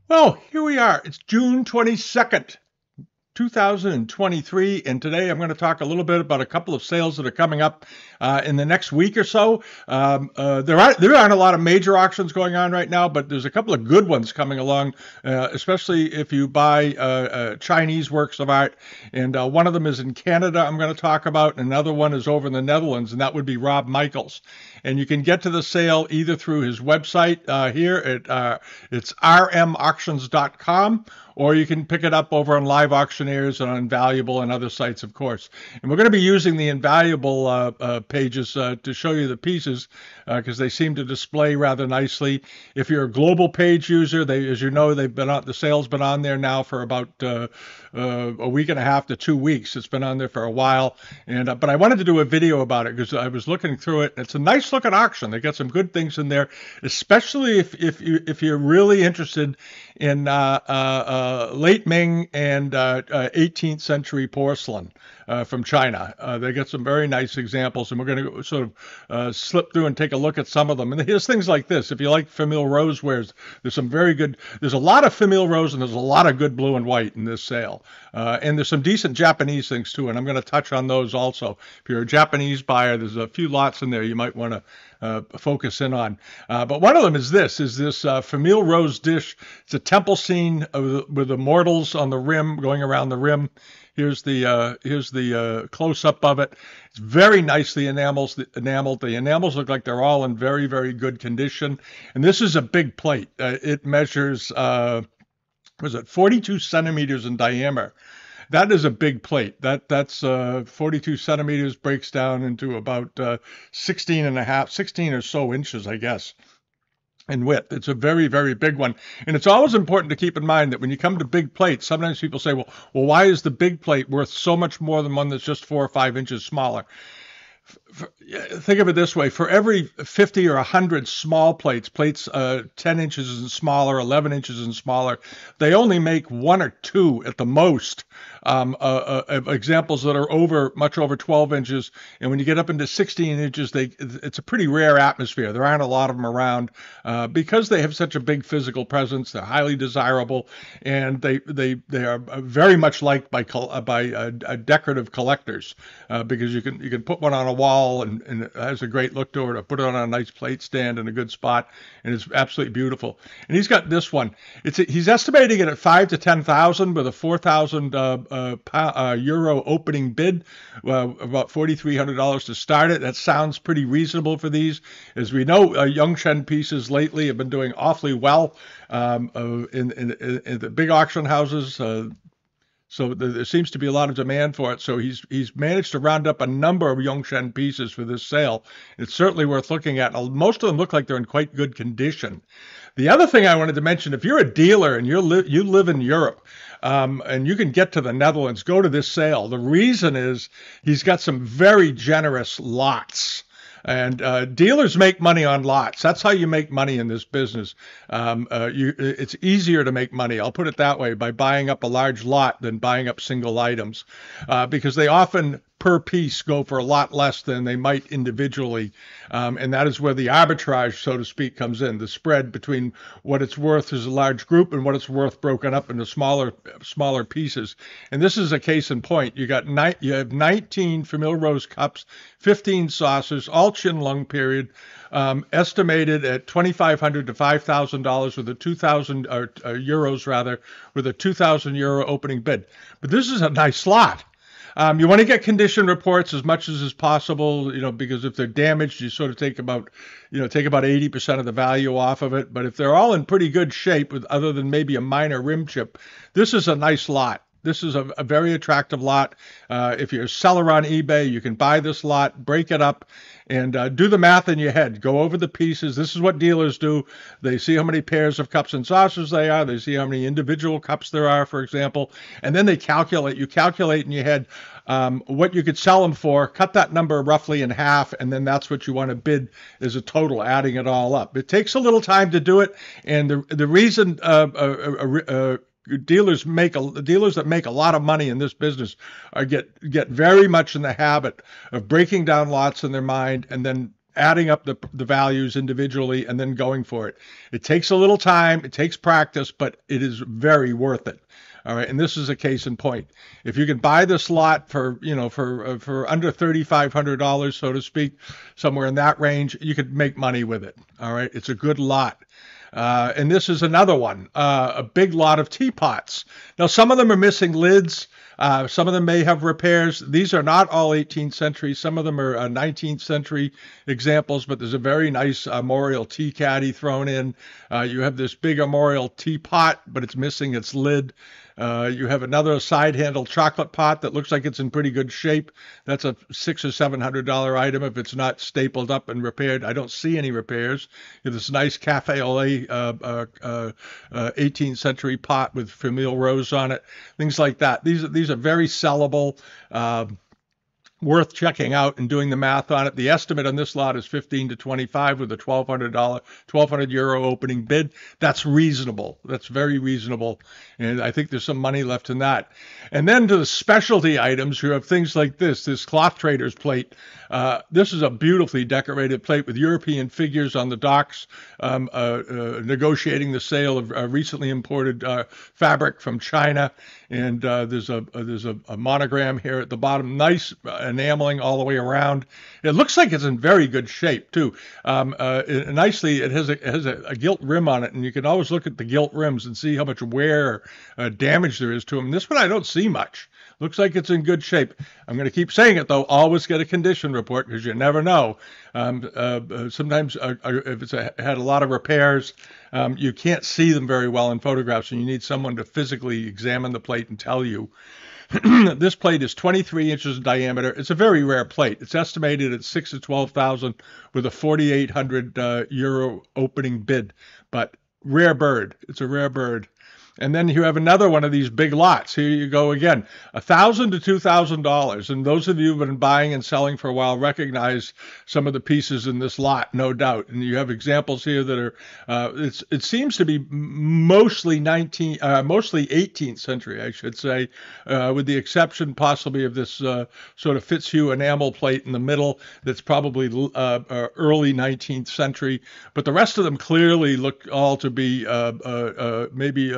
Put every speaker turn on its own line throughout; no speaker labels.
Well, here we are. It's June 22nd, 2023, and today I'm going to talk a little bit about a couple of sales that are coming up in the next week or so. There aren't a lot of major auctions going on right now, but there's a couple of good ones coming along, especially if you buy Chinese works of art. And one of them is in Canada, I'm going to talk about, and another one is over in the Netherlands, and that would be Rob Michiles. And you can get to the sale either through his website here at it's rmauctions.com, or you can pick it up over on Live Auctioneers and on Invaluable and other sites, of course. And we're going to be using the Invaluable pages to show you the pieces because they seem to display rather nicely. If you're a global page user, as you know, the sale's been on there now for about a week and a half to 2 weeks. It's been on there for a while, but I wanted to do a video about it because I was looking through it. It's a nice looking auction. They got some good things in there, especially if you're really interested in late Ming and 18th century porcelain from China. They got some very nice examples, and we're going to sort of slip through and take a look at some of them. And here's things like this. If you like Famille Rose wares, there's a lot of Famille Rose, and there's a lot of good blue and white in this sale. And there's some decent Japanese things too, and I'm going to touch on those also. If you're a Japanese buyer, there's a few lots in there you might want to focus in on. But one of them is this Famille Rose dish. It's a temple scene with the mortals on the rim, going around the rim. Here's the close-up of it. It's very nicely enameled. The enamels look like they're all in very, very good condition. And this is a big plate. It measures, 42 centimeters in diameter. That is a big plate. That's 42 centimeters, breaks down into about 16 or so inches, I guess, in width. It's a very, very big one. And it's always important to keep in mind that when you come to big plates, sometimes people say, well, why is the big plate worth so much more than one that's just 4 or 5 inches smaller? Think of it this way. For every 50 or 100 small plates 10 inches and smaller, 11 inches and smaller, they only make 1 or 2 at the most examples that are much over 12 inches. And when you get up into 16 inches, it's a pretty rare atmosphere. There aren't a lot of them around because they have such a big physical presence. They're highly desirable, and they are very much liked by decorative collectors because you can put one on a wall and it has a great look to it, or put it on a nice plate stand in a good spot, and it's absolutely beautiful. And he's got this one. He's estimating it at 5,000 to 10,000 with a 4,000 euro opening bid, about $4,300 to start it. That sounds pretty reasonable for these. As we know, Yongshen pieces lately have been doing awfully well in the big auction houses. So there seems to be a lot of demand for it. So he's managed to round up a number of Yongshen pieces for this sale. It's certainly worth looking at. Most of them look like they're in quite good condition. The other thing I wanted to mention, if you're a dealer and you live in Europe, and you can get to the Netherlands, go to this sale. The reason is he's got some very generous lots. And dealers make money on lots. That's how you make money in this business. It's easier to make money, I'll put it that way, by buying up a large lot than buying up single items, because they often per piece go for a lot less than they might individually. And that is where the arbitrage, so to speak, comes in. The spread between what it's worth as a large group and what it's worth broken up into smaller pieces. And this is a case in point. You have 19 Famille Rose cups, 15 saucers, all Chin-Lung period, estimated at $2,500 to $5,000 with a 2,000 euros rather, with a 2,000 euro opening bid. But this is a nice lot. You want to get condition reports as much as is possible, because if they're damaged, you sort of take about 80% of the value off of it. But if they're all in pretty good shape, other than maybe a minor rim chip, this is a nice lot. This is a very attractive lot. If you're a seller on eBay, you can buy this lot, break it up, and do the math in your head. Go over the pieces. This is what dealers do. They see how many pairs of cups and saucers they are. They see how many individual cups there are, for example, and then they calculate. You calculate in your head what you could sell them for, cut that number roughly in half, and then that's what you want to bid as a total, adding it all up. It takes a little time to do it, and the reason dealers that make a lot of money in this business get very much in the habit of breaking down lots in their mind and then adding up the values individually and then going for it. It takes a little time, it takes practice, but it is very worth it. All right, and this is a case in point. If you can buy this lot for, for under $3,500, so to speak, somewhere in that range, you could make money with it. All right, it's a good lot. And this is another one, a big lot of teapots. Now, some of them are missing lids. Some of them may have repairs. These are not all 18th century. Some of them are 19th century examples, but there's a very nice armorial tea caddy thrown in. You have this big armorial teapot, but it's missing its lid. You have another side handle chocolate pot that looks like it's in pretty good shape. That's a $600 or $700 item if it's not stapled up and repaired. I don't see any repairs. You have this nice cafe au lait 18th century pot with famille rose on it, things like that. These are very sellable. Worth checking out and doing the math on it. The estimate on this lot is 15 to 25 with a €1,200 opening bid. That's reasonable. That's very reasonable. And I think there's some money left in that. And then to the specialty items, you have things like this cloth trader's plate. This is a beautifully decorated plate with European figures on the docks, negotiating the sale of recently imported fabric from China. And there's a monogram here at the bottom. Nice enameling all the way around. It looks like it's in very good shape too. Nicely, it has a gilt rim on it, and you can always look at the gilt rims and see how much wear or damage there is to them. This one I don't see much. Looks like it's in good shape. I'm going to keep saying it, though. Always get a condition report because you never know. Sometimes if it's had a lot of repairs, you can't see them very well in photographs, and you need someone to physically examine the plate and tell you. This plate is 23 inches in diameter. It's a very rare plate. It's estimated at 6 to 12,000 with a €4,800 opening bid. But rare bird. It's a rare bird. And then you have another one of these big lots. Here you go again, $1,000 to $2,000. And those of you who've been buying and selling for a while recognize some of the pieces in this lot, no doubt. And you have examples here that are, it seems to be mostly 18th century, I should say, with the exception possibly of this sort of Fitzhugh enamel plate in the middle that's probably early 19th century. But the rest of them clearly look all to be maybe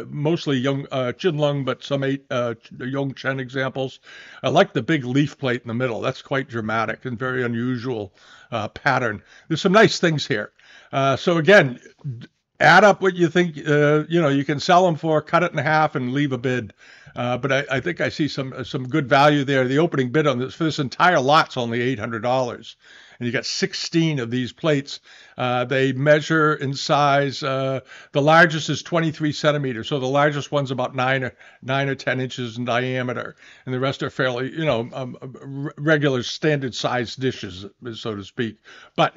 mostly young Qinlong, but some Yongchen examples. I like the big leaf plate in the middle. That's quite dramatic and very unusual pattern. There's some nice things here. So again, add up what you think you can sell them for, cut it in half, and leave a bid. But I think I see some good value there. The opening bid on this for this entire lot's only $800. And you got 16 of these plates. They measure in size. The largest is 23 centimeters, so the largest one's about 9 or 10 inches in diameter, and the rest are fairly, regular standard size dishes, so to speak. But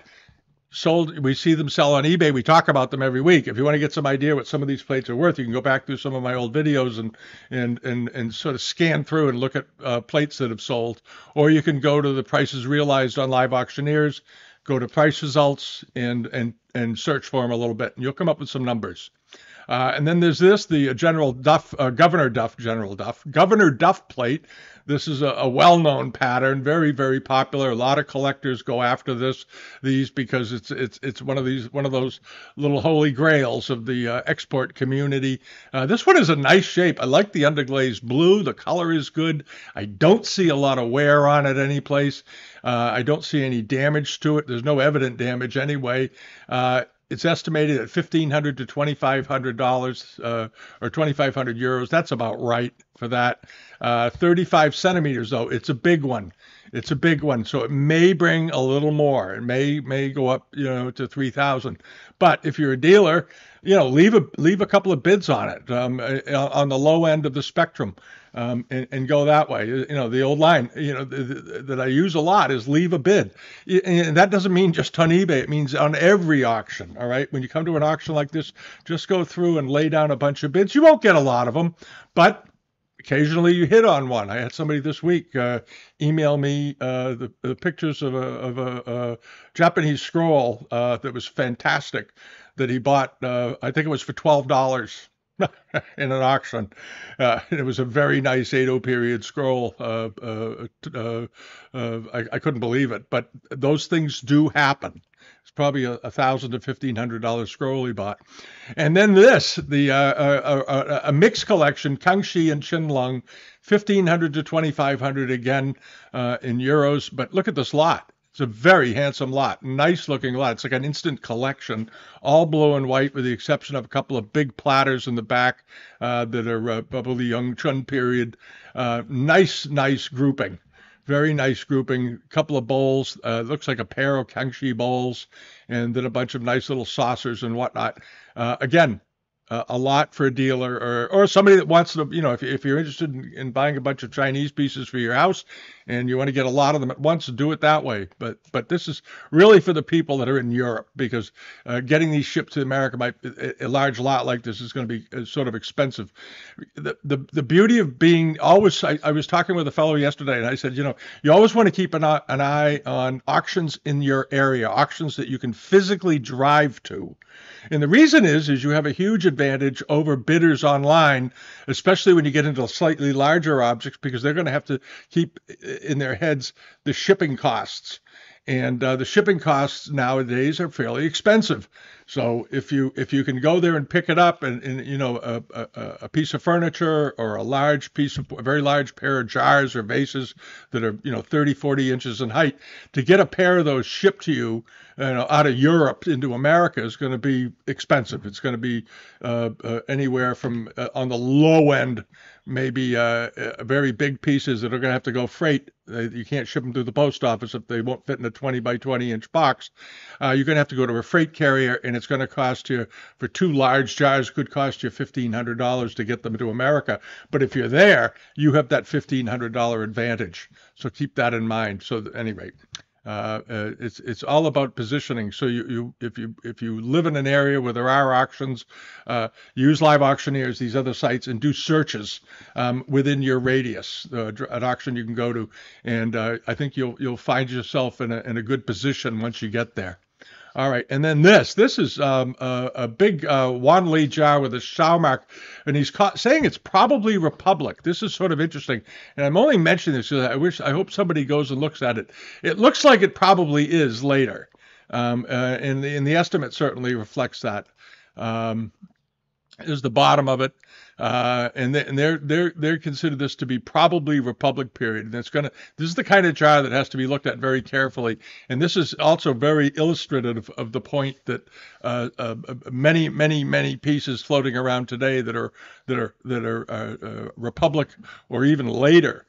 sold, we see them sell on eBay. We talk about them every week. If you want to get some idea what some of these plates are worth, you can go back through some of my old videos and sort of scan through and look at plates that have sold. Or you can go to the prices realized on Live Auctioneers, go to price results and search for them a little bit, and you'll come up with some numbers. And then there's the Governor Duff plate. This is a well-known pattern, very, very popular. A lot of collectors go after these because it's one of those little holy grails of the export community. This one is a nice shape. I like the underglazed blue. The color is good. I don't see a lot of wear on it any place. I don't see any damage to it. There's no evident damage anyway. It's estimated at $1,500 to $2,500 or €2,500. That's about right for that. 35 centimeters, though. It's a big one. It's a big one, so it may bring a little more. It may go up, to 3,000. But if you're a dealer, leave a couple of bids on it on the low end of the spectrum. And go that way. The old line, that I use a lot is leave a bid. And that doesn't mean just on eBay. It means on every auction. All right. When you come to an auction like this, just go through and lay down a bunch of bids. You won't get a lot of them, but occasionally you hit on one. I had somebody this week email me the pictures of a Japanese scroll that was fantastic that he bought. I think it was for $12. in an auction. It was a very nice Edo period scroll. I couldn't believe it, but those things do happen. It's probably a $1,000 to $1,500 scroll he bought. And then this, a mixed collection, Kangxi and Qinlong, 1,500 to 2,500 again in euros. But look at this lot. It's a very handsome lot, nice looking lot. It's like an instant collection, all blue and white, with the exception of a couple of big platters in the back that are probably Yongchun period. Nice grouping. Very nice grouping. A couple of bowls. Looks like a pair of Kangxi bowls, and then a bunch of nice little saucers and whatnot. Again, a lot for a dealer or somebody that wants to, if you're interested in buying a bunch of Chinese pieces for your house and you want to get a lot of them at once, do it that way. But this is really for the people that are in Europe, because getting these shipped to America a large lot like this is going to be sort of expensive. The beauty of being always, I was talking with a fellow yesterday and I said, you always want to keep an eye on auctions in your area, auctions that you can physically drive to. And the reason is you have a huge advantage over bidders online, especially when you get into slightly larger objects, because they're going to have to keep in their heads the shipping costs. And the shipping costs nowadays are fairly expensive. So if you can go there and pick it up and a piece of furniture or a very large pair of jars or vases that are 30, 40 inches in height, to get a pair of those shipped to you, out of Europe into America is going to be expensive. It's going to be anywhere from on the low end, maybe very big pieces that are going to have to go freight. You can't ship them through the post office if they won't fit in a 20 by 20 inch box. You're going to have to go to a freight carrier, and it's going to cost you, for two large jars, could cost you $1,500 to get them to America. But if you're there, you have that $1,500 advantage. So keep that in mind. So at any rate, it's all about positioning. So if you live in an area where there are auctions, use Live Auctioneers, these other sites, and do searches within your radius. An auction you can go to, and I think you'll find yourself in a good position once you get there. All right, and then this is a big Wanli jar with a Shao mark, and he's saying it's probably Republic. This is sort of interesting, and I'm only mentioning this because I hope somebody goes and looks at it. It looks like it probably is later, and the estimate certainly reflects that. Is the bottom of it, and they're considered this to be probably Republic period. And this is the kind of jar that has to be looked at very carefully. And this is also very illustrative of the point that many pieces floating around today that are Republic or even later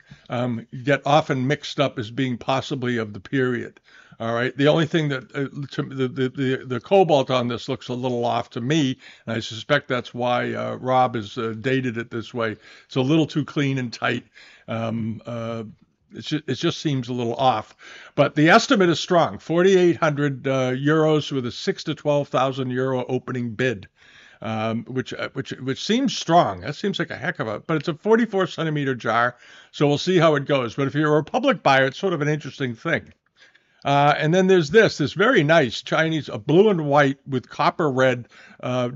get often mixed up as being possibly of the period. All right. The only thing that the cobalt on this looks a little off to me, and I suspect that's why Rob has dated it this way. It's a little too clean and tight. It just seems a little off. But the estimate is strong: 4,800 euros with a 6,000 to 12,000 euro opening bid. Which seems strong. That seems like a heck of but it's a 44 centimeter jar, so we'll see how it goes. But if you're a Republic buyer, it's sort of an interesting thing. And then there's this very nice Chinese, blue and white with copper red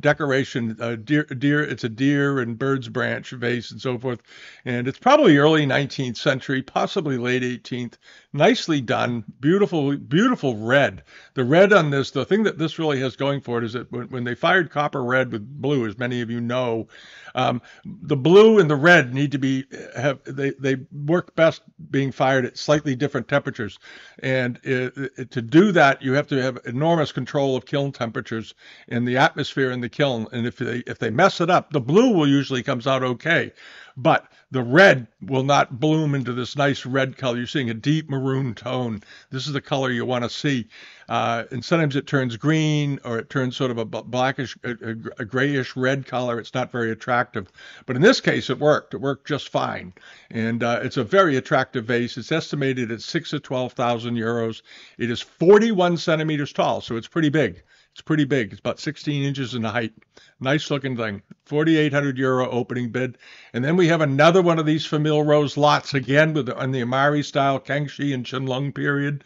decoration. Deer. It's a deer and bird's branch vase and so forth. And it's probably early 19th century, possibly late 18th. Nicely done. Beautiful red. The red on this, the thing that this really has going for it is that when they fired copper red with blue, as many of you know, the blue and the red need to be they work best being fired at slightly different temperatures, and to do that you have to have enormous control of kiln temperatures in the atmosphere in the kiln. And if they mess it up, the blue will usually comes out okay, but the red will not bloom into this nice red color. You're seeing a deep maroon tone. This is the color you want to see. And sometimes it turns green, or it turns sort of a blackish, a grayish red color. It's not very attractive. But in this case, it worked. It worked just fine. And it's a very attractive vase. It's estimated at 6,000 to 12,000 euros. It is 41 centimeters tall, so it's pretty big. It's pretty big. It's about 16 inches in height. Nice looking thing. 4,800 euro opening bid. And then we have another one of these Famille Rose lots again on the Amari style Kangxi and Qinlong period.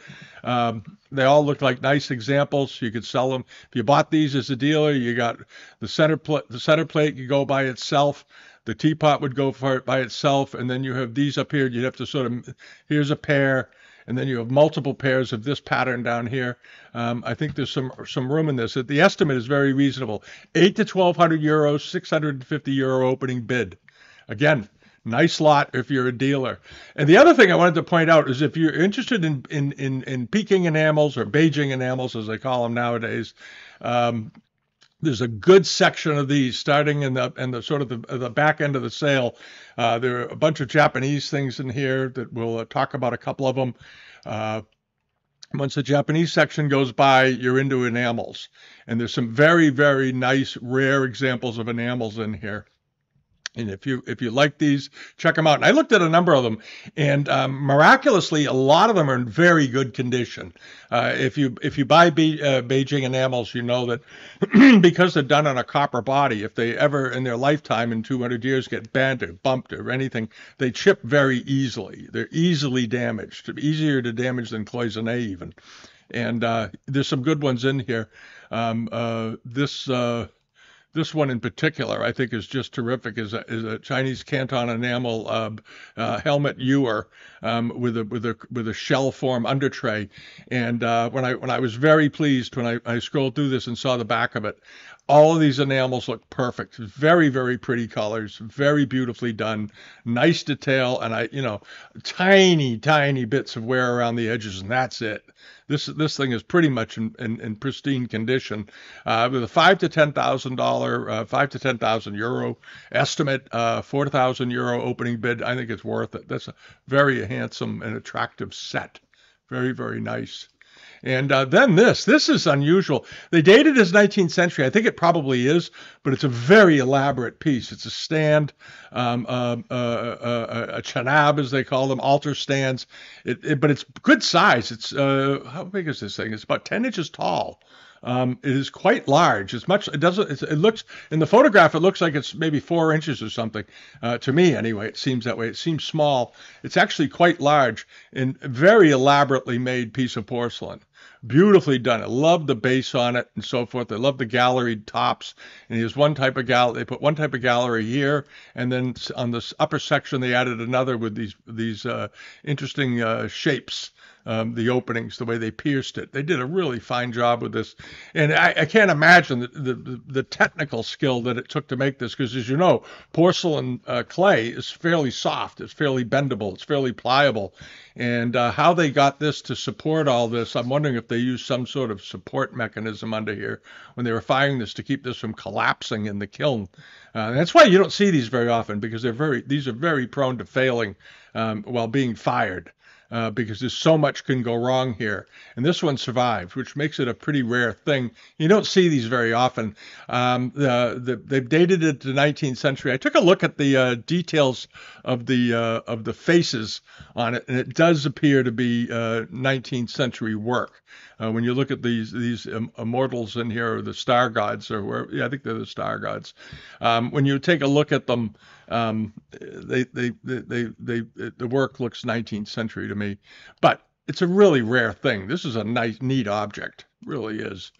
They all look like nice examples. You could sell them. If you bought these as a dealer, you got the center plate could go by itself. The teapot would go for it by itself, and then you have these up here. You'd have to sort of, here's a pair, and then you have multiple pairs of this pattern down here. I think there's some room in this. The estimate is very reasonable: 8 to 1,200 euros, 650 euro opening bid. Again, nice lot if you're a dealer. And the other thing I wanted to point out is if you're interested in peaking enamels or beiging enamels, as they call them nowadays, there's a good section of these starting in the sort of the back end of the sale. There are a bunch of Japanese things in here that we'll talk about a couple of them. Once the Japanese section goes by, you're into enamels. And there's some very, very nice, rare examples of enamels in here. And if you like these, check them out. And I looked at a number of them, and miraculously, a lot of them are in very good condition. If you buy Beijing enamels, you know that because they're done on a copper body, if they ever in their lifetime in 200 years get bent or bumped or anything, they chip very easily. They're easily damaged, easier to damage than cloisonné even. And there's some good ones in here. This one in particular, I think, is just terrific. Is a Chinese Canton enamel helmet ewer with a shell form under tray. And when I was very pleased when I scrolled through this and saw the back of it, all of these enamels look perfect. Very, very pretty colors, very beautifully done, nice detail, and tiny bits of wear around the edges, and that's it. This thing is pretty much in pristine condition, with a $5,000 to €10,000 estimate, 4,000 euro opening bid. I think it's worth it. That's a very handsome and attractive set. Very, very nice. And then this is unusual. They date it as 19th century. I think it probably is, but it's a very elaborate piece. It's a stand, a chanab, as they call them, altar stands. But it's good size. It's how big is this thing? It's about 10 inches tall. It is quite large. It looks in the photograph, it looks like it's maybe 4 inches or something. To me, anyway, it seems that way. It seems small. It's actually quite large and very elaborately made piece of porcelain. Beautifully done. I love the base on it and so forth. I love the galleried tops. And there's one type of gallery. They put one type of gallery here, and then on this upper section they added another with these interesting shapes. The openings, the way they pierced it. They did a really fine job with this. And I can't imagine the technical skill that it took to make this, because as you know, porcelain clay is fairly soft, it's fairly bendable, it's fairly pliable. And how they got this to support all this, I'm wondering if they used some sort of support mechanism under here when they were firing this to keep this from collapsing in the kiln. And that's why you don't see these very often, because these are very prone to failing while being fired. Because there's so much can go wrong here. And this one survived, which makes it a pretty rare thing. You don't see these very often. They've dated it to the 19th century. I took a look at the details of the faces on it, and it does appear to be 19th century work. When you look at these immortals in here, or the star gods, or I think they're the star gods. When you take a look at them, the work looks 19th century to me, but it's a really rare thing. This is a nice, neat object, really is.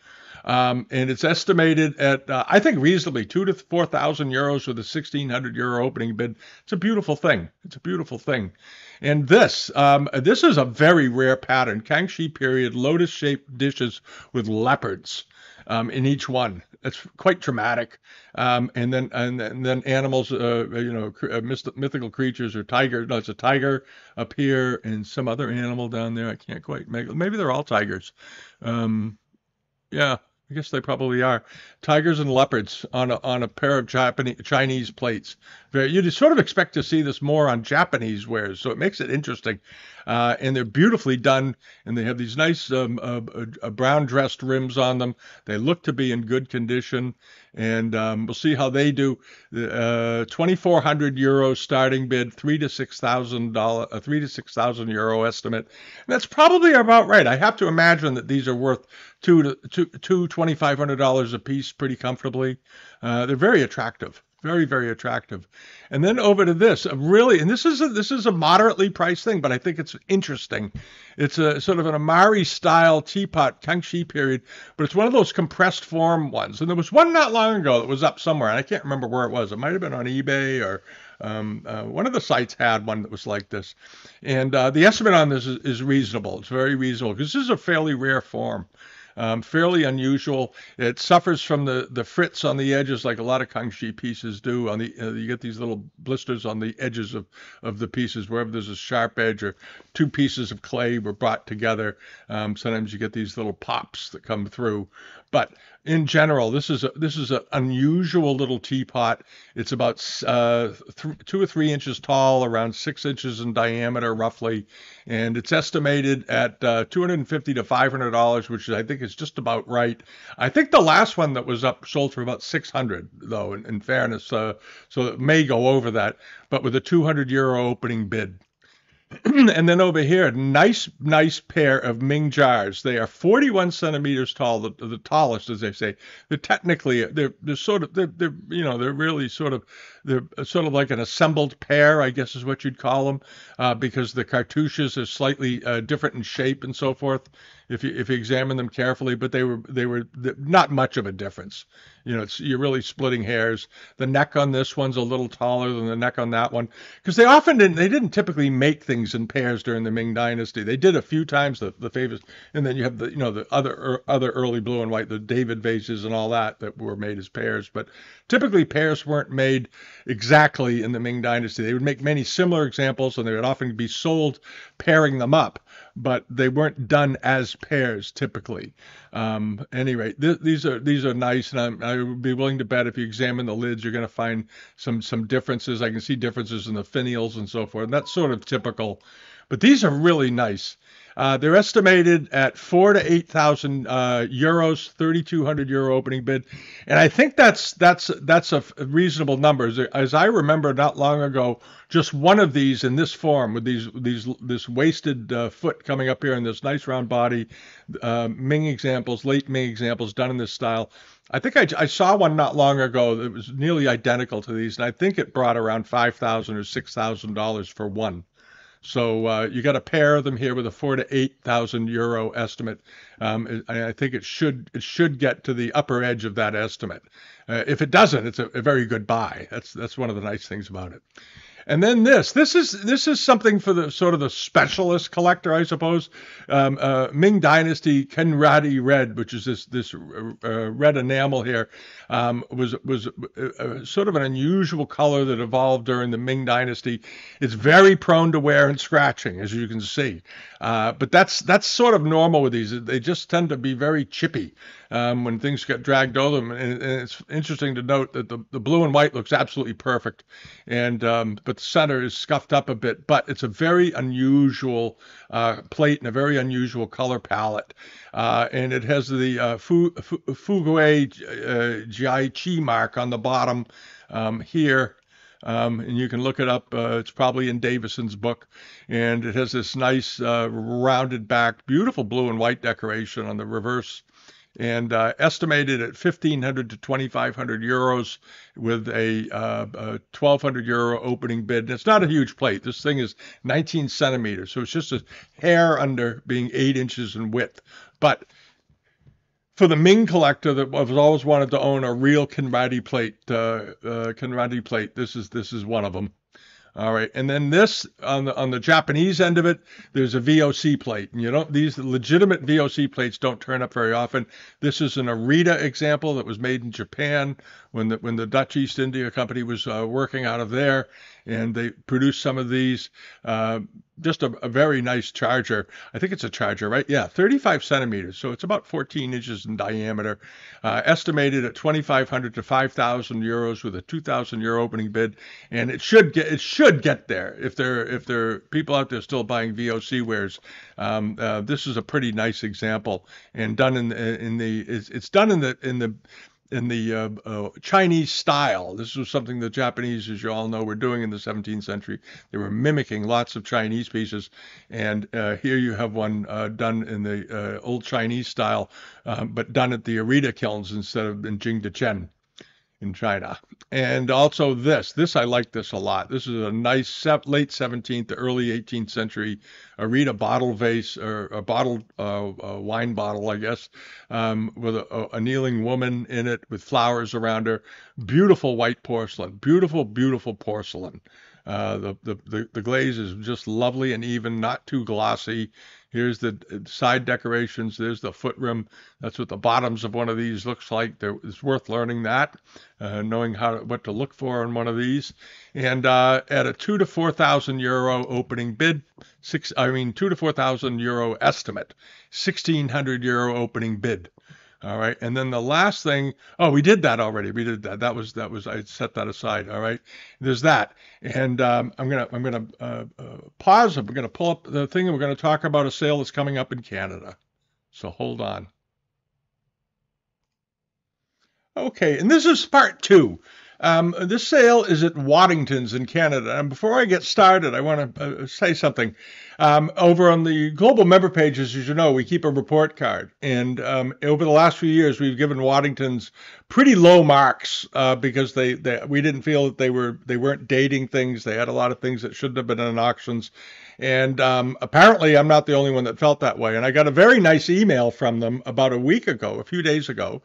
And it's estimated at, I think, reasonably 2,000 to 4,000 euros with a 1,600 euro opening bid. It's a beautiful thing. It's a beautiful thing. And this is a very rare pattern. Kangxi period lotus-shaped dishes with leopards in each one. It's quite dramatic. And then animals, mythical creatures, or tiger. No, it's a tiger up here and some other animal down there. I can't quite make it. Maybe they're all tigers. Yeah. I guess they probably are. Tigers and leopards on a pair of Chinese plates. You'd sort of expect to see this more on Japanese wares, so it makes it interesting. And they're beautifully done, and they have these nice brown dressed rims on them. They look to be in good condition, and we'll see how they do. 2,400 euro starting bid, $3,000 to €6,000 estimate. And that's probably about right. I have to imagine that these are worth $2,500 a piece pretty comfortably. They're very attractive. Very, very attractive. And then over to this, really, and this is a moderately priced thing, but I think it's interesting. It's a sort of an Amari style teapot, Kangxi period, but it's one of those compressed form ones. And there was one not long ago that was up somewhere, and I can't remember where it was. It might have been on eBay or one of the sites had one that was like this. And the estimate on this is reasonable. It's very reasonable because this is a fairly rare form. Fairly unusual. It suffers from the fritz on the edges, like a lot of Kangxi pieces do. On the you get these little blisters on the edges of the pieces wherever there's a sharp edge or two pieces of clay were brought together. Sometimes you get these little pops that come through. But in general, this is an unusual little teapot. It's about 2 or 3 inches tall, around 6 inches in diameter, roughly, and it's estimated at $250 to $500, which I think is just about right. I think the last one that was up sold for about 600, though. In fairness, so it may go over that, but with a €200 opening bid. And then over here, nice pair of Ming jars. They are 41 centimeters tall, the tallest, as they say. They're sort of they're really sort of like an assembled pair, I guess is what you'd call them, because the cartouches are slightly different in shape and so forth. If you examine them carefully, but they were not much of a difference. You're really splitting hairs. The neck on this one's a little taller than the neck on that one, because they didn't typically make things in pairs during the Ming Dynasty. They did a few times, the famous, and then you have the other early blue and white, the David vases and all that were made as pairs. But typically pairs weren't made exactly in the Ming Dynasty. They would make many similar examples, and they would often be sold pairing them up, but they weren't done as pairs typically. Anyway, these are nice, and I would be willing to bet if you examine the lids, you're going to find some differences. I can see differences in the finials and so forth. And that's sort of typical, but these are really nice. They're estimated at 4,000 to 8,000 euros, €3,200 opening bid, and I think that's a reasonable number. As I remember, not long ago, just one of these in this form with this wasted foot coming up here and this nice round body, Ming examples, late Ming examples done in this style. I think I saw one not long ago that was nearly identical to these, and I think it brought around $5,000 or $6,000 for one. So you got a pair of them here with a 4,000 to 8,000 euro estimate. I think it should get to the upper edge of that estimate. If it doesn't, it's a very good buy. That's one of the nice things about it. And then this is something for the sort of the specialist collector, I suppose. Ming Dynasty Kenradi Red, which is this red enamel here, was sort of an unusual color that evolved during the Ming Dynasty. It's very prone to wear and scratching, as you can see. But that's sort of normal with these. They just tend to be very chippy when things get dragged over them. And it's interesting to note that the blue and white looks absolutely perfect, but the center is scuffed up a bit. But it's a very unusual plate and a very unusual color palette. And it has the Fugue Jai Chi mark on the bottom here. And you can look it up. It's probably in Davison's book. And it has this nice rounded back, beautiful blue and white decoration on the reverse. And estimated at 1,500 to 2,500 euros with a €1,200 opening bid. And it's not a huge plate. This thing is 19 centimeters, so it's just a hair under being 8 inches in width. But for the Ming collector that has always wanted to own a real Kenradi plate, this is one of them. All right, and then this on the Japanese end of it, there's a VOC plate, and these legitimate VOC plates don't turn up very often. This is an Arita example that was made in Japan when the Dutch East India Company was working out of there, and they produced some of these. Just a very nice charger. I think it's a charger, right? Yeah, 35 centimeters, so it's about 14 inches in diameter. Estimated at 2,500 to 5,000 euros with a €2,000 opening bid, and it should get there if there are people out there still buying VOC wares. This is a pretty nice example, and done it's done in the Chinese style. This was something the Japanese, as you all know, were doing in the 17th century. They were mimicking lots of Chinese pieces, and here you have one done in the old Chinese style, but done at the Arita kilns instead of in Jingdezhen. in China. And also this I like this a lot. This is a nice late 17th to early 18th century Arita bottle vase, or a bottled wine bottle, I guess, with a kneeling woman in it with flowers around her. Beautiful white porcelain, beautiful, beautiful porcelain. The glaze is just lovely and even, not too glossy. Here's the side decorations. There's the foot rim. That's what the bottoms of one of these looks like. It's worth learning that, knowing what to look for in one of these. And at a 2 to 4,000 euro opening bid, 2 to 4,000 euro estimate, 1,600 euro opening bid. All right. And then the last thing, oh, we did that already. We did that. That was, I set that aside. All right. There's that. And I'm going to pause. We're going to pull up the thing, and we're going to talk about a sale that's coming up in Canada. So hold on. Okay. And this is part 2. This sale is at Waddingtons in Canada. And before I get started, I want to say something. Over on the global member pages, as you know, we keep a report card. And over the last few years, we've given Waddingtons pretty low marks because we didn't feel that they weren't dating things. They had a lot of things that shouldn't have been in auctions. And apparently, I'm not the only one that felt that way. And I got a very nice email from them about a few days ago,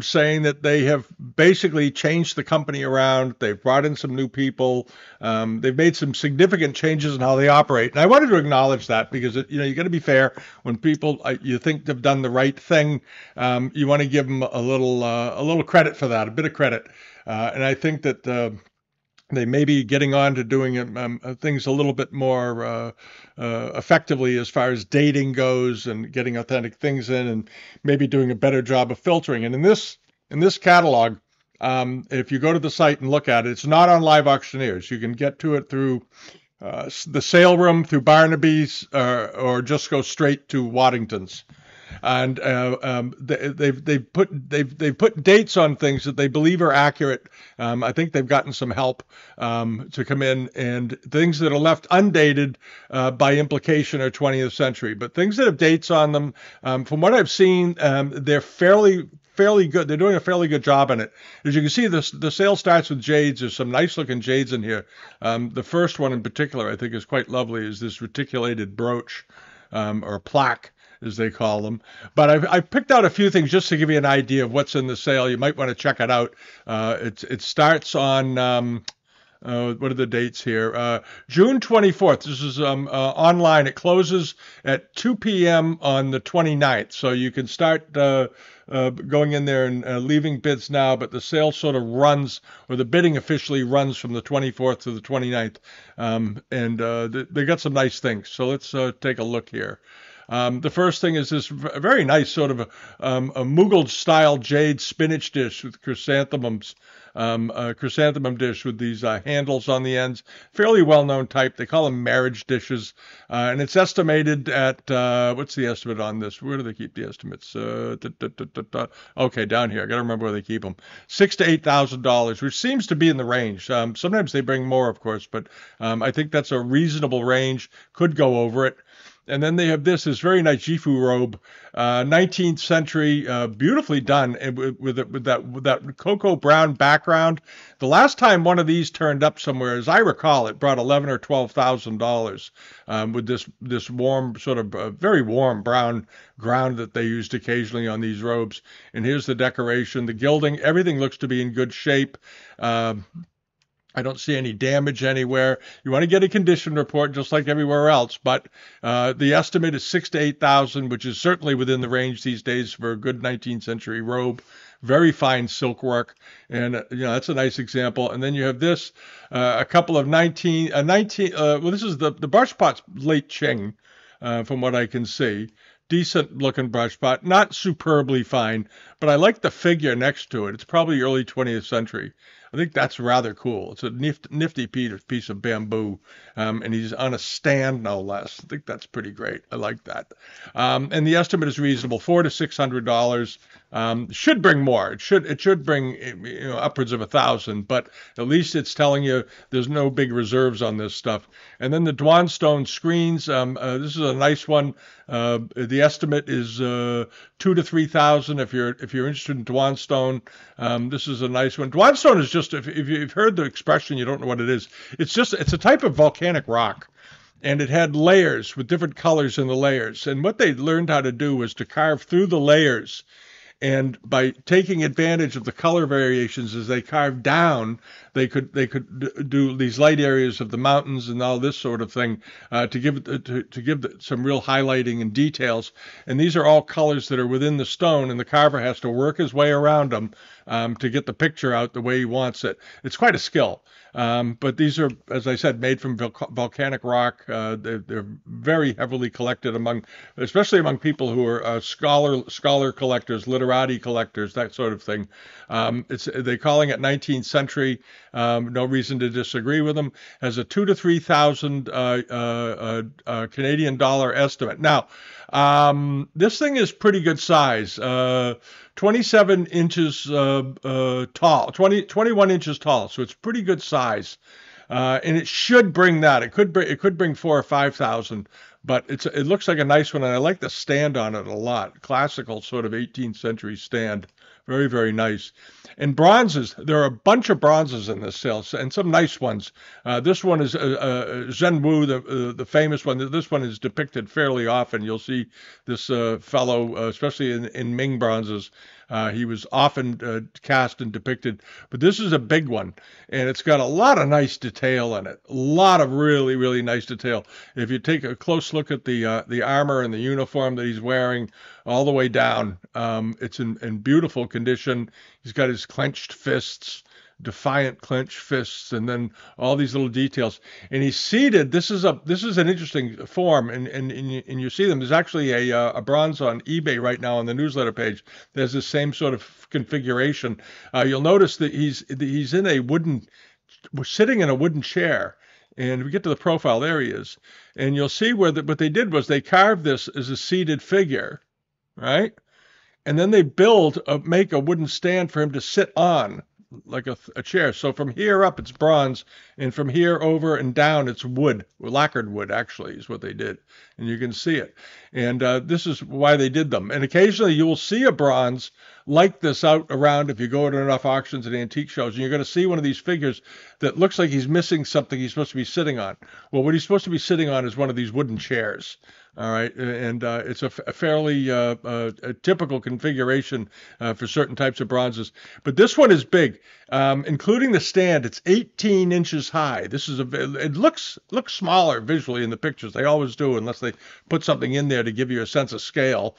saying that they have basically changed the company around. They've brought in some new people. They've made some significant changes in how they operate. And I wanted to acknowledge that because, you got to be fair. When people you think they've done the right thing, you want to give them a little credit for that, a bit of credit. And I think that they may be getting on to doing things a little bit more effectively as far as dating goes, and getting authentic things in, and maybe doing a better job of filtering. And in this catalog, if you go to the site and look at it, it's not on Live Auctioneers. You can get to it through the sale room, through Barnaby's, or just go straight to Waddington's. And they've put dates on things that they believe are accurate. I think they've gotten some help to come in, and things that are left undated by implication are 20th century. But things that have dates on them, from what I've seen, they're fairly good. They're doing a fairly good job in it. As you can see, the sale starts with jades. There's some nice looking jades in here. The first one in particular, I think, is quite lovely. Is this reticulated brooch, or plaque, as they call them. But I've picked out a few things just to give you an idea of what's in the sale. You might want to check it out. It starts on, what are the dates here? June 24th. This is online. It closes at 2 p.m. on the 29th. So you can start going in there and leaving bids now, but the sale sort of runs, or the bidding officially runs, from the 24th to the 29th. And they got some nice things. So let's take a look here. The first thing is this very nice sort of a Mughal style jade spinach dish with chrysanthemums, a chrysanthemum dish with these handles on the ends. Fairly well-known type. They call them marriage dishes, and it's estimated at what's the estimate on this? Where do they keep the estimates? Okay, down here. I got to remember where they keep them. $6,000 to $8,000, which seems to be in the range. Sometimes they bring more, of course, but I think that's a reasonable range. Could go over it. And then they have this very nice Jifu robe, 19th century, beautifully done, with that cocoa brown background. The last time one of these turned up somewhere, as I recall, it brought $11,000 or $12,000 with this warm, sort of very warm brown ground that they used occasionally on these robes. And here's the decoration, the gilding, everything looks to be in good shape. I don't see any damage anywhere. You want to get a condition report just like everywhere else, but the estimate is $6,000 to $8,000, which is certainly within the range these days for a good 19th century robe. Very fine silk work, and that's a nice example. And then you have this, a couple of well, this is the brush pot's late Qing, from what I can see. Decent looking brush pot, not superbly fine, but I like the figure next to it. It's probably early 20th century. I think that's rather cool. It's a nifty piece of bamboo, and he's on a stand, no less. I think that's pretty great. I like that. And the estimate is reasonable, $400 to $600. Should bring more. It should bring upwards of $1,000, but at least it's telling you there's no big reserves on this stuff. And then the Dwanstone screens. This is a nice one. The The estimate is 2 to 3 thousand. If you're interested in Dwanstone, this is a nice one. Dwanstone is just, if you've heard the expression, you don't know what it is. It's a type of volcanic rock. And it had layers with different colors in the layers. And what they learned how to do was to carve through the layers. And by taking advantage of the color variations as they carved down, they could do these light areas of the mountains and all this sort of thing to give some real highlighting and details. And these are all colors that are within the stone, and the carver has to work his way around them to get the picture out the way he wants it. It's quite a skill. But these are, as I said, made from volcanic rock. They're very heavily collected especially among people who are scholar collectors, literati collectors, that sort of thing. They're calling it 19th century. No reason to disagree with them. Has a 2 to 3,000 Canadian dollar estimate. Now, this thing is pretty good size. 27 inches tall, 21 inches tall, so it's pretty good size, and it should bring that. It could bring 4 or 5,000, but it looks like a nice one, and I like the stand on it a lot. Classical sort of 18th century stand, very, very nice. And bronzes, there are a bunch of bronzes in this sale, and some nice ones. This one is Zhen Wu, the famous one. This one is depicted fairly often. You'll see this fellow, especially in Ming bronzes. He was often cast and depicted, but this is a big one, and it's got a lot of nice detail in it. A lot of really, really nice detail. If you take a close look at the armor and the uniform that he's wearing all the way down, it's in beautiful condition. He's got his clenched fists, defiant clenched fists, and then all these little details. And he's seated. This is an interesting form, and you see them. There's actually a bronze on eBay right now on the newsletter page. There's the same sort of configuration. You'll notice that he's sitting in a wooden chair. And we get to the profile, there he is. And you'll see what they did was they carved this as a seated figure, right? And then they make a wooden stand for him to sit on, like a chair. So from here up, it's bronze, and from here over and down, it's wood, lacquered wood, actually, is what they did. And you can see it. And this is why they did them. And occasionally you will see a bronze like this out around if you go to enough auctions and antique shows, and you're going to see one of these figures that looks like he's missing something he's supposed to be sitting on. Well, what he's supposed to be sitting on is one of these wooden chairs. All right, and it's a fairly a typical configuration for certain types of bronzes. But this one is big, including the stand. It's 18 inches high. It looks smaller visually in the pictures. They always do, unless they put something in there to give you a sense of scale.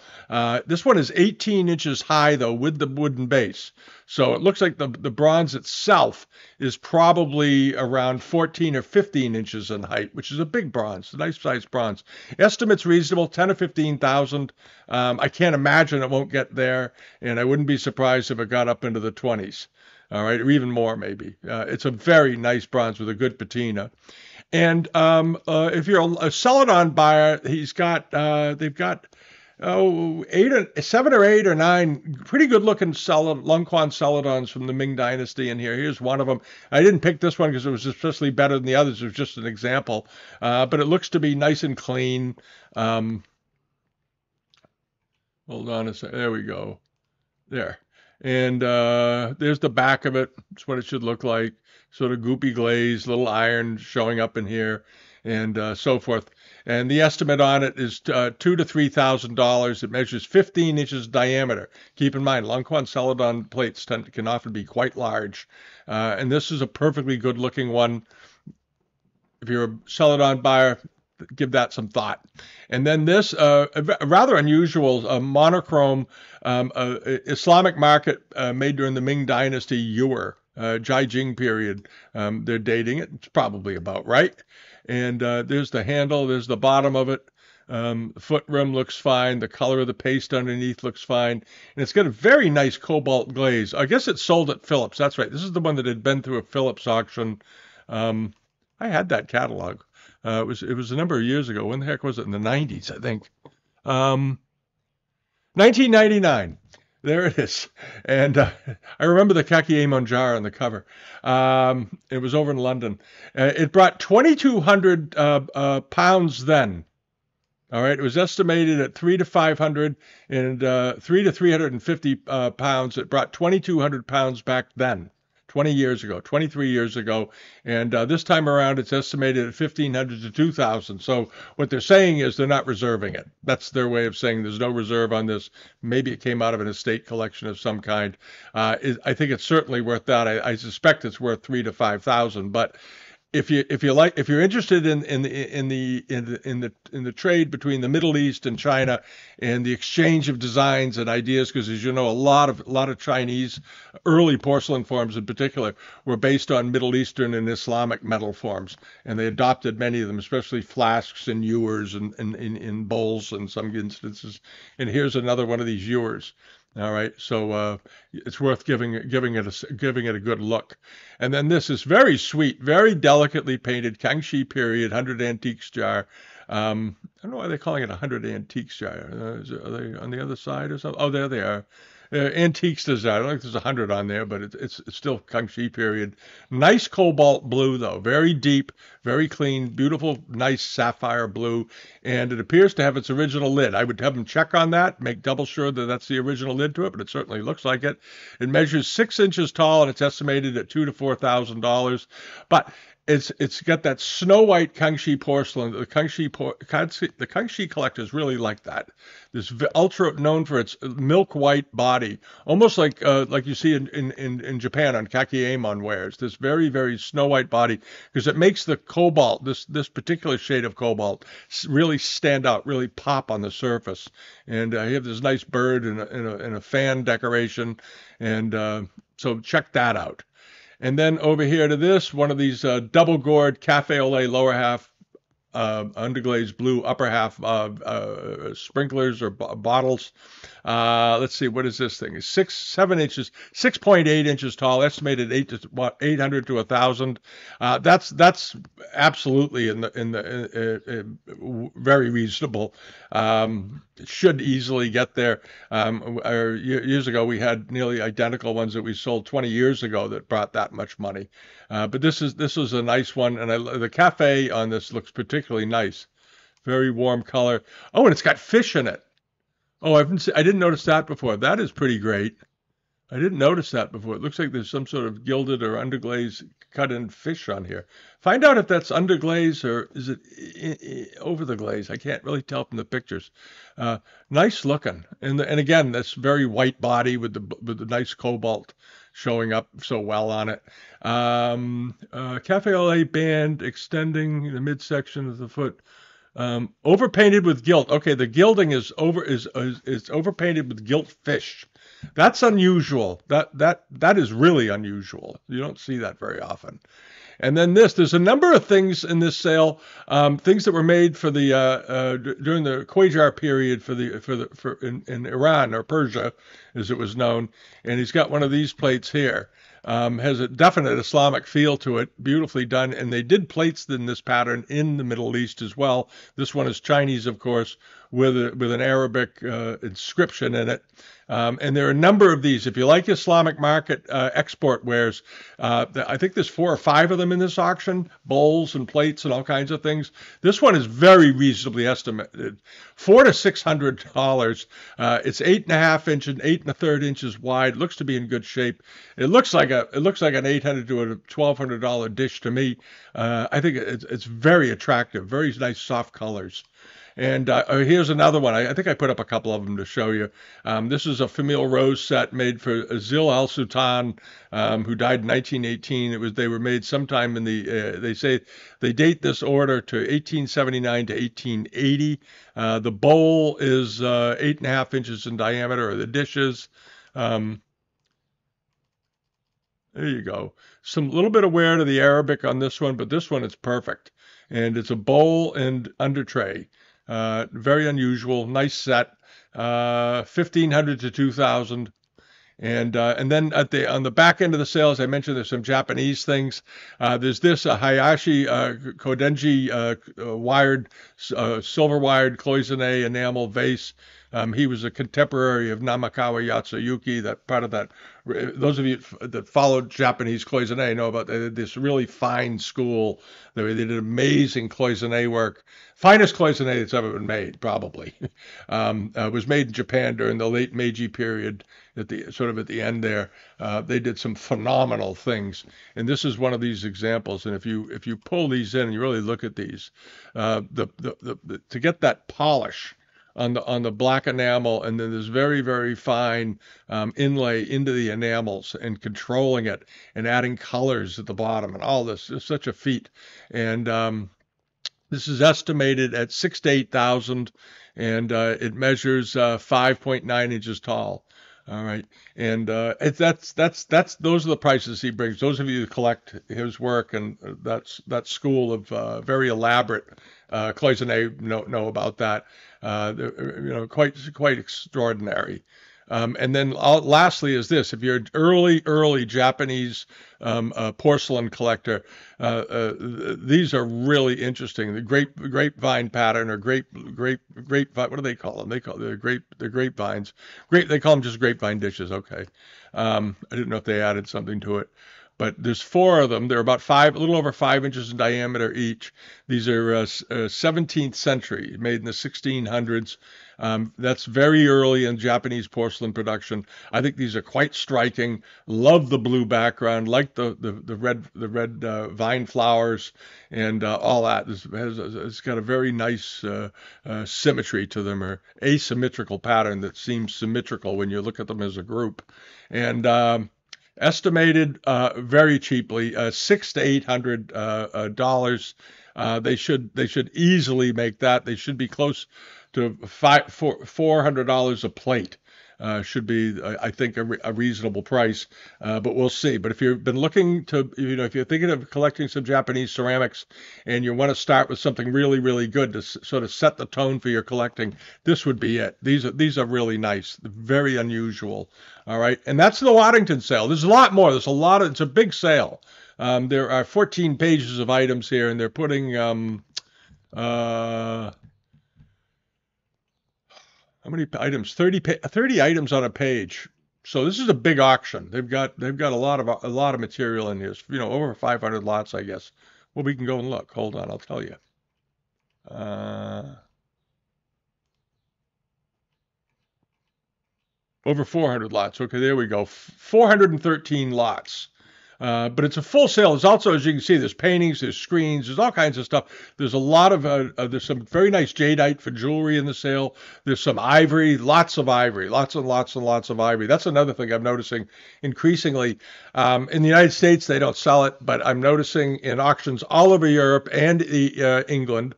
This one is 18 inches high, though, with the wooden base. So it looks like the bronze itself is probably around 14 or 15 inches in height, which is a big bronze, a nice sized bronze. Estimates reasonable, 10 to 15,000. I can't imagine it won't get there, and I wouldn't be surprised if it got up into the 20s. All right, or even more maybe. It's a very nice bronze with a good patina. And if you're a Celadon buyer, they've got 7 or 8 or 9 pretty good looking Lungquan Celadons from the Ming Dynasty in here. Here's one of them. I didn't pick this one because it was especially better than the others. It was just an example. But it looks to be nice and clean. Hold on a second. There we go. There. And there's the back of it. It's what it should look like. Sort of goopy glaze, little iron showing up in here, and so forth. And the estimate on it is $2,000 to $3,000. It measures 15 inches diameter. Keep in mind, Lungquan Celadon plates can often be quite large. And this is a perfectly good-looking one. If you're a Celadon buyer, give that some thought. And then this, a rather unusual monochrome Islamic market made during the Ming Dynasty ewer, Jiajing period. They're dating it. It's probably about right. And there's the handle. There's the bottom of it. The foot rim looks fine. The color of the paste underneath looks fine. And it's got a very nice cobalt glaze. I guess it's sold at Phillips. That's right. This is the one that had been through a Phillips auction. I had that catalog. It was a number of years ago. When the heck was it? In the 90s, I think. 1999. There it is. And I remember the Kakiemon jar on the cover. It was over in London. It brought 2,200 pounds then. All right, it was estimated at 300 to 500 and 300 to 350 pounds. It brought 2,200 pounds back then, 20 years ago, 23 years ago, and this time around it's estimated at 1,500 to 2,000. So what they're saying is they're not reserving it. That's their way of saying there's no reserve on this. Maybe it came out of an estate collection of some kind. I think it's certainly worth that. I suspect it's worth 3,000 to 5,000, but if you're interested in the trade between the Middle East and China and the exchange of designs and ideas, because as you know, a lot of Chinese early porcelain forms in particular were based on Middle Eastern and Islamic metal forms, and they adopted many of them, especially flasks and ewers and in bowls in some instances. And here's another one of these ewers. All right, so it's worth giving it a good look. And then this is very sweet, very delicately painted Kangxi period 100 antiques jar. I don't know why they're calling it 100 antiques jar. Are they on the other side or something? Oh, there they are. Antiques design. I don't think there's 100 on there, but it's still Kangxi period. Nice cobalt blue though, very deep, very clean, beautiful, nice sapphire blue, and it appears to have its original lid. I would have them check on that, make double sure that that's the original lid to it, but it certainly looks like it. It measures 6 inches tall, and it's estimated at $2,000 to $4,000. But it's got that snow white Kangxi porcelain. The Kangxi collectors really like that. This ultra known for its milk white body, almost like you see in Japan on Kakeyamon wares. This very snow white body, because it makes the cobalt, this particular shade of cobalt, really stand out, really pop on the surface. And you have this nice bird in a fan decoration, and so check that out. And then over here to this, one of these double gourd cafe au lait lower half, underglazed blue upper half sprinklers or bottles. Let's see, what is this thing? 7 inches, 6.8 inches tall, estimated 800 to 1,000. That's absolutely in the very reasonable. Should easily get there. Years ago, we had nearly identical ones that we sold 20 years ago that brought that much money. But this is a nice one, and the cafe on this looks particularly nice. Very warm color. Oh, and it's got fish in it. Oh, I didn't notice that before. That is pretty great. I didn't notice that before. It looks like there's some sort of gilded or underglazed cut-in fish on here. Find out if that's underglaze or is it over the glaze. I can't really tell from the pictures. Nice looking, and again, that's very white body with the nice cobalt showing up so well on it. Cafe au lait band extending the midsection of the foot. Overpainted with gilt. Okay, the gilding is overpainted with gilt fish. That's unusual. That is really unusual. You don't see that very often. And then there's a number of things in this sale, things that were made for the during the Qajar period in Iran or Persia, as it was known. And he's got one of these plates here. Has a definite Islamic feel to it, beautifully done. And they did plates in this pattern in the Middle East as well. This one is Chinese, of course, with an Arabic inscription in it. And there are a number of these. If you like Islamic market export wares, I think there's 4 or 5 of them in this auction, bowls and plates and all kinds of things. This one is very reasonably estimated, $400 to $600. It's 8.5 inches and 8 1/3 inches wide. Looks to be in good shape. It looks like an $800 to a $1,200 dish to me. I think it's very attractive, very nice soft colors. And here's another one. I think I put up a couple of them to show you. This is a familial rose set made for Zil Al Sultan, who died in 1918. They were made sometime in the. They say they date this order to 1879 to 1880. The bowl is 8.5 inches in diameter, or the dishes. There you go. Some little bit of wear to the Arabic on this one, but this one is perfect. And it's a bowl and under tray. Very unusual, nice set, 1,500 to 2,000. And then on the back end of the sale, as I mentioned, there's some Japanese things. There's this Hayashi Kodenji wired silver wired cloisonne enamel vase. He was a contemporary of Namakawa Yatsuyuki. That part of that, those of you that followed Japanese cloisonne know about this really fine school. They did amazing cloisonne work, finest cloisonne that's ever been made, probably. Was made in Japan during the late Meiji period, at the end there. They did some phenomenal things, and this is one of these examples. And if you pull these in and you really look at these, to get that polish on the black enamel, and then this very, very fine inlay into the enamels, and controlling it and adding colors at the bottom, and all this is such a feat. And this is estimated at 6 to 8,000, and it measures 5.9 inches tall. All right, and that's those are the prices he brings. Those of you who collect his work, and that school of very elaborate cloisonne know about that. Quite extraordinary. And then lastly is this: if you're an early Japanese porcelain collector, these are really interesting. The grapevine pattern, or grapevine. What do they call them? They call the grapevines. They call them just grapevine dishes. Okay. I didn't know if they added something to it. But there's 4 of them. They're about a little over 5 inches in diameter each. These are 17th century, made in the 1600s. That's very early in Japanese porcelain production. I think these are quite striking. Love the blue background, like the red vine flowers and all that. It's got a very nice symmetry to them, or asymmetrical pattern that seems symmetrical when you look at them as a group. And estimated very cheaply, $600 to $800. They should easily make that. They should be close to $400 a plate. Should be, I think, a reasonable price, but we'll see. But if you've been looking to, if you're thinking of collecting some Japanese ceramics and you want to start with something really, really good to sort of set the tone for your collecting, this would be it. These are really nice, very unusual. All right, and that's the Waddington sale. There's a lot more. It's a big sale. There are 14 pages of items here, and they're putting how many items? 30 items on a page. So this is a big auction. They've got a lot of material in here. Over 500 lots, I guess. Well, we can go and look. Hold on, I'll tell you. Over 400 lots. Okay, there we go. 413 lots. But it's a full sale. There's also, as you can see, there's paintings, there's screens, there's all kinds of stuff. There's a lot of, there's some very nice jadeite for jewelry in the sale. There's some ivory, lots of ivory, lots and lots and lots of ivory. That's another thing I'm noticing increasingly. In the United States, they don't sell it, but I'm noticing in auctions all over Europe and England,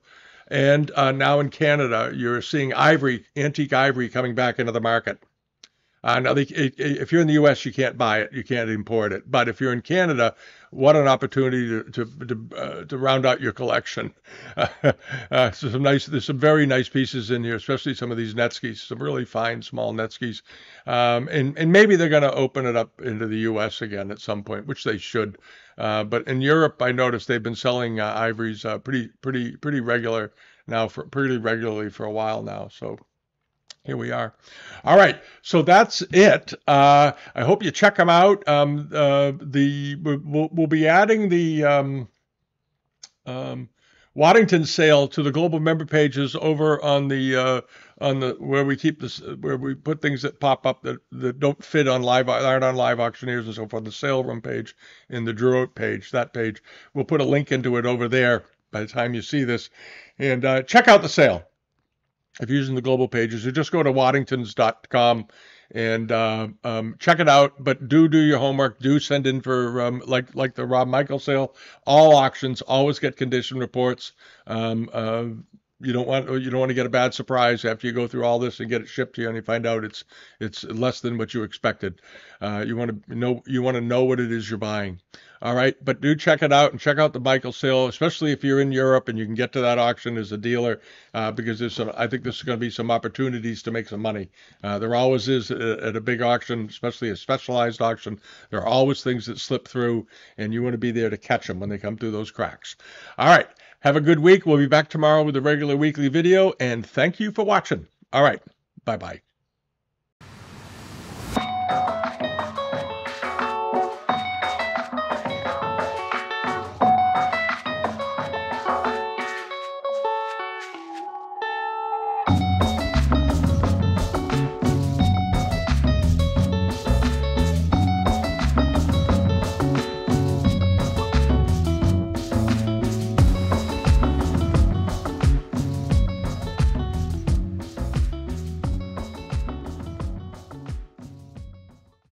and now in Canada, you're seeing antique ivory coming back into the market. Now, if you're in the U.S., you can't buy it, you can't import it. But if you're in Canada, what an opportunity to round out your collection. There's some very nice pieces in here, especially some of these netskis, some really fine small netskis. And maybe they're going to open it up into the U.S. again at some point, which they should. But in Europe, I noticed they've been selling ivories pretty regularly for a while now. So here we are. All right, so that's it. I hope you check them out. We'll be adding the Waddington sale to the global member pages over on the where we keep this, where we put things that pop up that don't fit on aren't on live auctioneers and so forth. The sale room page and the Drew Out page, that page. We'll put a link into it over there by the time you see this, and check out the sale. If you're using the global pages, or just go to waddingtons.com and check it out. But do your homework. Do send in for like the Rob Michael sale. All auctions always get condition reports. You don't want to get a bad surprise after you go through all this and get it shipped to you and you find out it's less than what you expected. You want to know what it is you're buying. All right, but do check it out and check out the Michael sale, especially if you're in Europe and you can get to that auction as a dealer, because I think there's going to be some opportunities to make some money. There always is at a big auction, especially a specialized auction. There are always things that slip through, and you want to be there to catch them when they come through those cracks. All right, have a good week. We'll be back tomorrow with a regular weekly video, and thank you for watching. All right, Bye bye.